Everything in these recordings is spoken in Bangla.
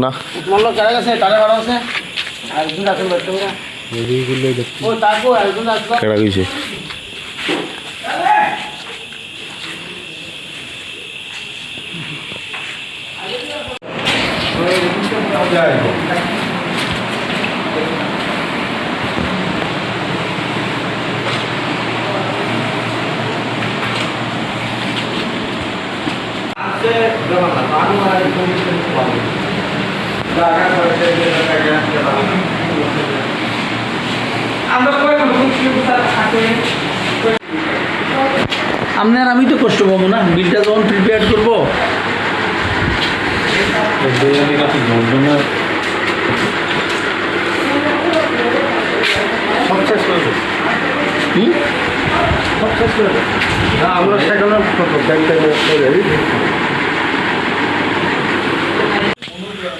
না কেডা কইছে আপনার আমি তো কষ্ট পাবো না, বিলটা যখন প্রিপেয়ার করবো।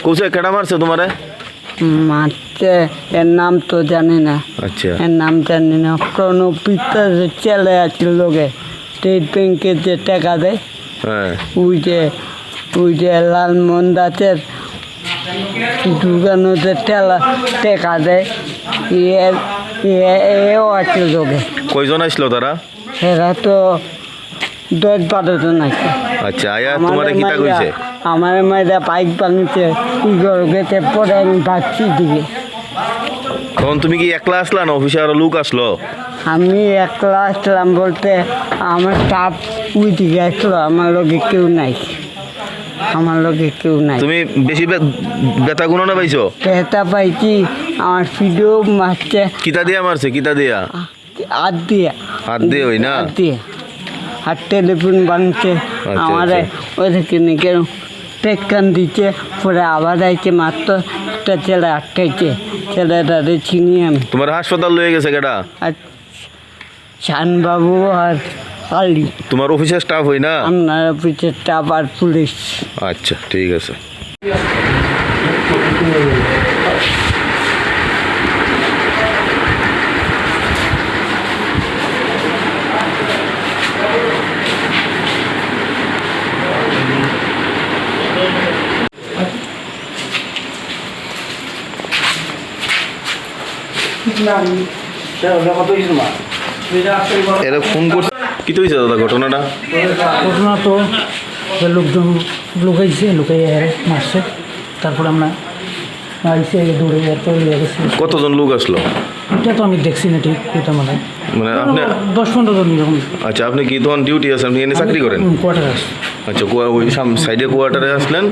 কোথায় কেডা মারছে তোমারে? মারছে, এর নাম তো জানি না। আচ্ছা, এর নাম জানি না। কোনো পিতার ছেলে আছে লোকে স্টেট ব্যাংকে যে টাকা দেয়, হ্যাঁ ওই যে লালমোহন দাসের দোকানোতে টাকা দেয়, এও আছে লোকে। কয়জন আসলো তারা? এরা তো 10-12 জন আছে। আচ্ছা, আয়া তোমারে কিতা কইছে? আমার মায়েরা বাইক বানিয়েছে, গেছে পরে আমি ভাবছি দিকে। তখন তুমি কি একলা আসলা না অফিসে আরো লোক আসলো? আমি একলা আসলাম বলতে আমার স্টাফ ওই দিকে আসলো, আমার লোকে কেউ নাই। তুমি বেশি বেতা গুণ না পাইছো? পেটা পাইছি, আমার ভিডিও মারছে। কিতা দিয়া মারছে? কিতা দিয়া? হাত দিয়ে ওই না? হাত দিয়ে আর টেলিফোন ভাঙছে আমার। ওই থেকে নাকি টেক্কান দিচ্ছে, পরে আবার আইছে মাত্র একটা ছেলে আটকাইছে, ছেলেটারে চিনি আমি। তোমার হাসপাতাল লয়ে গেছে কেডা? আর শানবাবু আর আলি। তোমার অফিসের স্টাফ হই না? আপনার অফিসের স্টাফ আর পুলিশ। আচ্ছা, ঠিক আছে। এরা ফোন করছে, কি তো হয়েছে দাদা ঘটনাটা? ঘটনা তো লোকজন লুকাইছে, লুকাইয়ে মারছে। তারপর আমরা আইসে দৌড়ে চলে গেছি। কতজন লোক আসলো? এটা তো আমি দেখছি না ঠিক, এটা মানে আপনি 10-15 জন এরকম। আচ্ছা, আপনি কি তখন ডিউটি আছেন? আপনি এনে চাকরি করেন? কোয়ার্টার আছে। আচ্ছা, ওই সাইডে কোয়ার্টারে আসলেন,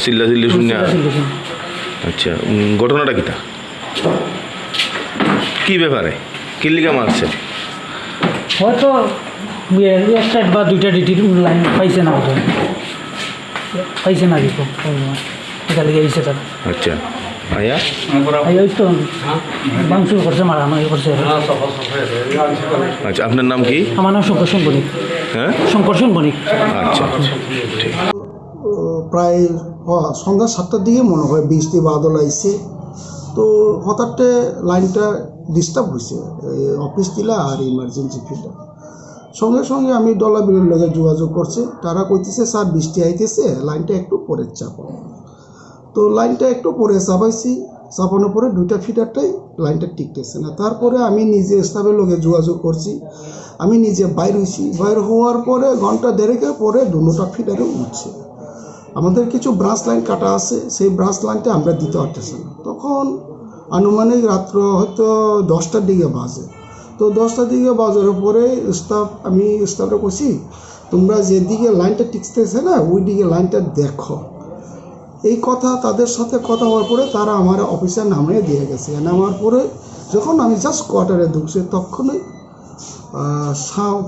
চিল্লি শূন্য। আচ্ছা, ঘটনাটা কিটা? কি ব্যাপারে? কিল্লিকা মারছে? হয়তো একটা বা দুইটা ডিটির লাইন পাইছে না, হয়তো পাইছে না কি এটা লেগে আইসে তার। আচ্ছা, আয়া ওই তো বাংশুর করছে, মারানো করছে। আচ্ছা, আপনার নাম কি? আমার নাম শঙ্কর সেন বণিক। হ্যাঁ, শঙ্কর সেন বণিক। আচ্ছা আচ্ছা, ঠিক। প্রায় সন্ধ্যা 7টার দিকে মনে হয় বৃষ্টি বাদল আইছে। তো হঠাৎ লাইনটা ডিস্টার্ব হয়েছে, অফিস দিলা আর ইমার্জেন্সি ফিল্ডটা। সঙ্গে সঙ্গে আমি ডলাবিলের লগে যোগাযোগ করছি, তারা কইতেছে স্যার বৃষ্টি আইতেছে, লাইনটা একটু পরে চাপানো। তো লাইনটা একটু পরে চাপাইছি, চাপানোর পরে 2টা ফিডারটাই লাইনটা টিকতেছে না। তারপরে আমি নিজে স্টাফের লগে যোগাযোগ করছি, আমি নিজে বাইর হয়েছি। বাইর হওয়ার পরে ঘন্টা দেড়েকের পরে 2টা ফিডারে উঠছে। আমাদের কিছু ব্রাঞ্চ লাইন কাটা আছে, সেই ব্রাঞ্চ লাইনটা আমরা দিতে পারতেছি না। তখন আনুমানিক রাত্র হয়তো 10টার দিকে বাজে। তো 10টার দিকে বাজার পরে আমি স্টাফটা কইছি, তোমরা যেদিকে লাইনটা টিকতেছে না ওই দিকে লাইনটা দেখো। এই কথা তাদের সাথে কথা হওয়ার পরে তারা আমার অফিসে নামিয়ে দিয়ে গেছে। নামার পরে যখন আমি জাস্ট কোয়ার্টারে ঢুকছি, তখনই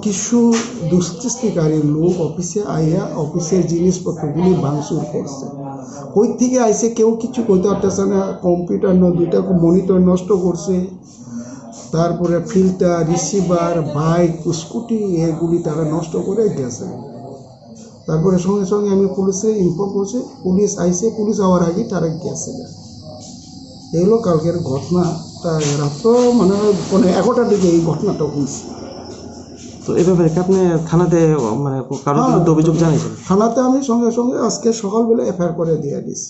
কিছু দুষ্কৃতিকারী লোক অফিসে আইয়া অফিসের জিনিসপত্রগুলি ভাঙচুর করছে। ওই থেকে আইসে কেউ কিছু করতে পারতেছে না, কম্পিউটার 2টা মনিটর নষ্ট করছে, তারপরে ফিল্টার, রিসিভার, বাইক, স্কুটি এগুলি তারা নষ্ট করে গেছে। তারপরে সঙ্গে সঙ্গে আমি পুলিশে ইনফর্ম করছি, পুলিশ আইসে, পুলিশ আওয়ার আগে তারা গেছে। এগুলো কালকের ঘটনা। তা রাত্র মানে 11টার দিকে এই ঘটনাটা হয়েছে। তো এই ব্যাপারে কি আপনি থানাতে মানে কারোর বিরুদ্ধে অভিযোগ জানিয়েছেন? থানাতে আমি সঙ্গে সঙ্গে আজকে সকালবেলা এফআইআর করে দিয়ে দিয়েছি।